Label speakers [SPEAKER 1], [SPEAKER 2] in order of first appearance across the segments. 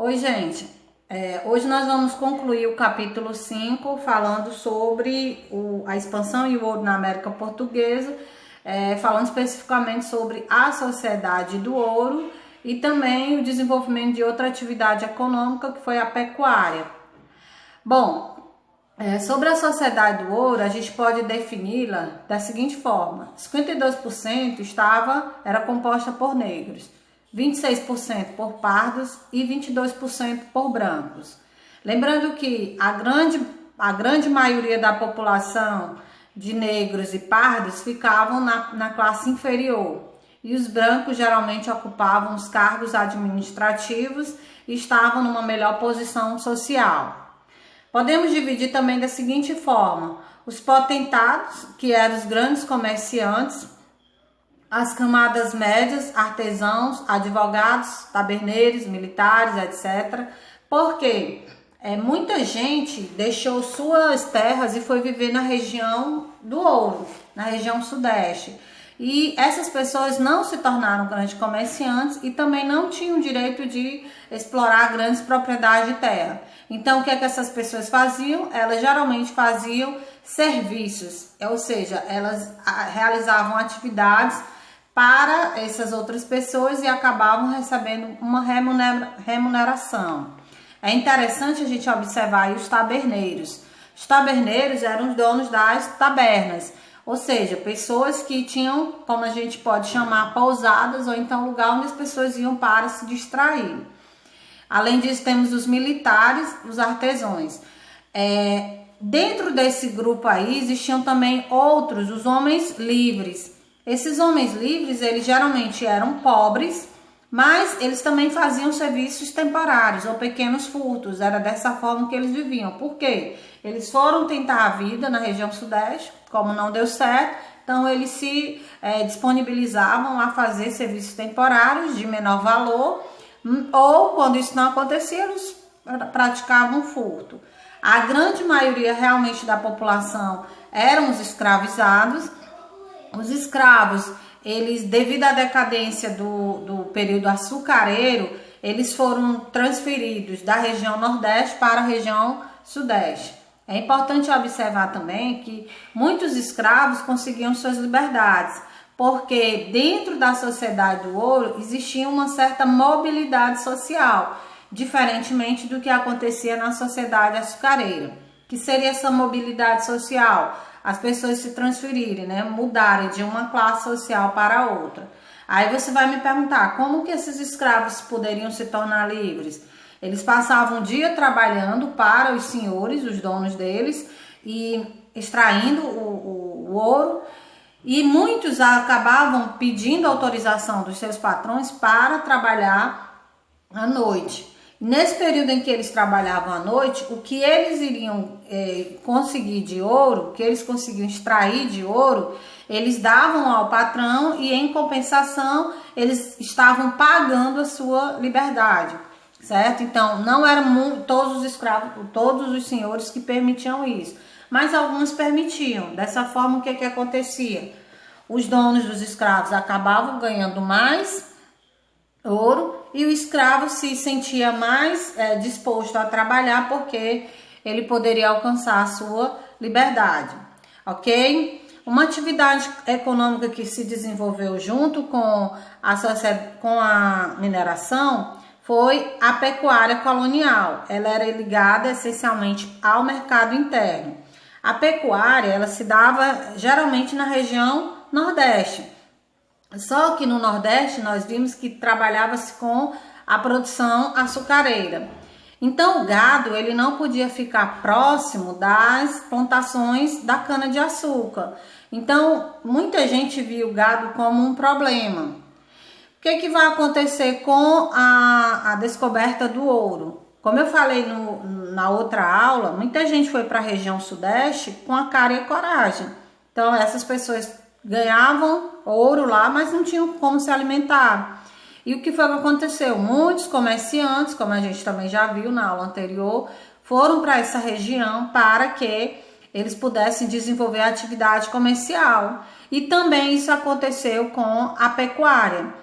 [SPEAKER 1] Oi, gente. Hoje nós vamos concluir o capítulo 5, falando sobre a expansão e o ouro na América Portuguesa, falando especificamente sobre a sociedade do ouro e também o desenvolvimento de outra atividade econômica, que foi a pecuária. Bom, sobre a sociedade do ouro, a gente pode defini-la da seguinte forma: 52% era composta por negros, 26% por pardos e 22% por brancos. Lembrando que a grande maioria da população de negros e pardos ficavam na classe inferior, e os brancos geralmente ocupavam os cargos administrativos e estavam numa melhor posição social. Podemos dividir também da seguinte forma: os potentados, que eram os grandes comerciantes, as camadas médias, artesãos, advogados, taberneiros, militares, etc. Porque muita gente deixou suas terras e foi viver na região do ouro, na região sudeste. E essas pessoas não se tornaram grandes comerciantes e também não tinham o direito de explorar grandes propriedades de terra. Então, o que essas pessoas faziam? Elas geralmente faziam serviços, ou seja, elas realizavam atividades para essas outras pessoas e acabavam recebendo uma remuneração. É interessante a gente observar aí os taberneiros. Os taberneiros eram os donos das tabernas, ou seja, pessoas que tinham, como a gente pode chamar, pousadas ou então lugar onde as pessoas iam para se distrair. Além disso, temos os militares, os artesãos. Dentro desse grupo aí existiam também outros, os homens livres. Esses homens livres, eles geralmente eram pobres, mas eles também faziam serviços temporários ou pequenos furtos. Era dessa forma que eles viviam. Por quê? Eles foram tentar a vida na região sudeste, como não deu certo, então eles se disponibilizavam a fazer serviços temporários de menor valor, ou quando isso não acontecia, eles praticavam furto. A grande maioria realmente da população eram os escravizados. Os escravos, eles, devido à decadência do período açucareiro, eles foram transferidos da região nordeste para a região sudeste. É importante observar também que muitos escravos conseguiam suas liberdades, porque dentro da sociedade do ouro existia uma certa mobilidade social, diferentemente do que acontecia na sociedade açucareira. Que seria essa mobilidade social? As pessoas se transferirem, mudarem de uma classe social para outra. Aí você vai me perguntar, como que esses escravos poderiam se tornar livres? Eles passavam o dia trabalhando para os senhores, os donos deles, e extraindo o ouro, e muitos acabavam pedindo autorização dos seus patrões para trabalhar à noite. Nesse período em que eles trabalhavam à noite, o que eles iriam conseguir de ouro, o que eles conseguiam extrair de ouro, eles davam ao patrão e, em compensação, eles estavam pagando a sua liberdade, certo? Então, não eram todos os escravos, todos os senhores que permitiam isso, mas alguns permitiam. Dessa forma, o que acontecia? Os donos dos escravos acabavam ganhando mais ouro e o escravo se sentia mais disposto a trabalhar porque ele poderia alcançar a sua liberdade, ok? Uma atividade econômica que se desenvolveu junto com a mineração foi a pecuária colonial. Ela era ligada essencialmente ao mercado interno. A pecuária, ela se dava geralmente na região nordeste. Só que no Nordeste nós vimos que trabalhava-se com a produção açucareira. Então o gado ele não podia ficar próximo das plantações da cana-de-açúcar. Então muita gente viu o gado como um problema. O que vai acontecer com a descoberta do ouro? Como eu falei na outra aula, muita gente foi para a região sudeste com a cara e a coragem. Então essas pessoas ganhavam ouro lá, mas não tinham como se alimentar. E o que foi que aconteceu? Muitos comerciantes, como a gente também já viu na aula anterior, foram para essa região para que eles pudessem desenvolver a atividade comercial. E também isso aconteceu com a pecuária.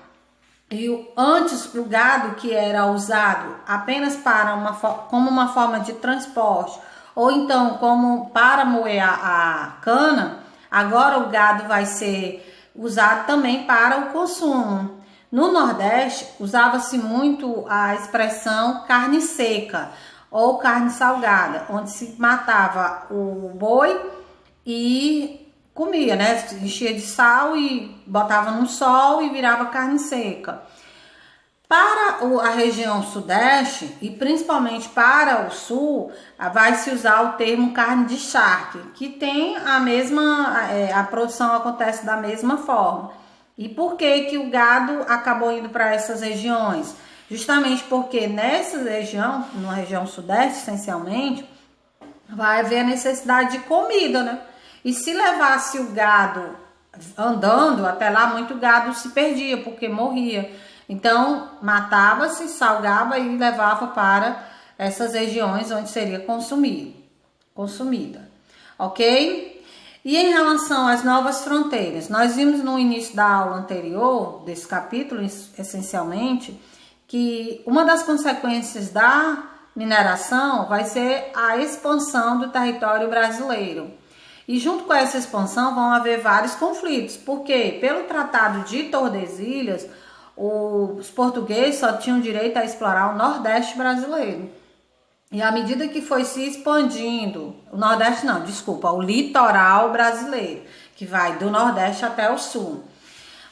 [SPEAKER 1] Antes o gado que era usado apenas para como uma forma de transporte ou então como para moer a cana, agora o gado vai ser usado também para o consumo. No Nordeste usava-se muito a expressão carne seca ou carne salgada, onde se matava o boi e comia, né? Enchia de sal e botava no sol e virava carne seca. Para a região sudeste e principalmente para o sul, vai se usar o termo carne de charque, que tem a mesma, a produção acontece da mesma forma. E por que o gado acabou indo para essas regiões? Justamente porque nessa região, na região sudeste essencialmente, vai haver a necessidade de comida, né? E se levasse o gado andando até lá, muito gado se perdia, porque morria. Então, matava-se, salgava e levava para essas regiões onde seria consumida. Ok? E em relação às novas fronteiras, nós vimos no início da aula anterior, desse capítulo, essencialmente, que uma das consequências da mineração vai ser a expansão do território brasileiro. E junto com essa expansão vão haver vários conflitos, porque pelo Tratado de Tordesilhas, os portugueses só tinham direito a explorar o Nordeste brasileiro. E à medida que foi se expandindo, o litoral brasileiro, que vai do Nordeste até o Sul.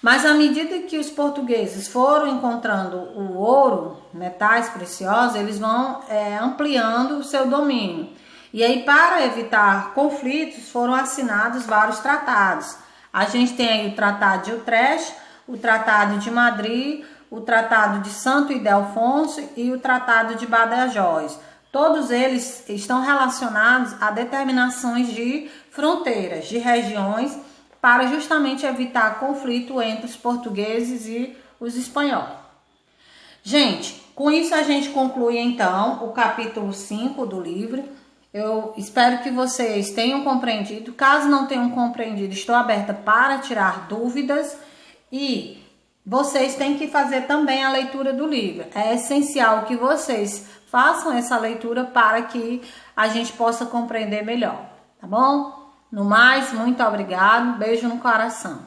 [SPEAKER 1] Mas à medida que os portugueses foram encontrando o ouro, metais preciosos, eles vão ampliando o seu domínio. E aí, para evitar conflitos, foram assinados vários tratados. A gente tem aí o Tratado de Utrecht, o Tratado de Madrid, o Tratado de Santo Ildefonso e o Tratado de Badajoz. Todos eles estão relacionados a determinações de fronteiras, de regiões, para justamente evitar conflito entre os portugueses e os espanhóis. Gente, com isso a gente conclui então o capítulo 5 do livro. Eu espero que vocês tenham compreendido. Caso não tenham compreendido, estou aberta para tirar dúvidas. E vocês têm que fazer também a leitura do livro. É essencial que vocês façam essa leitura para que a gente possa compreender melhor, tá bom? No mais, muito obrigado. Beijo no coração.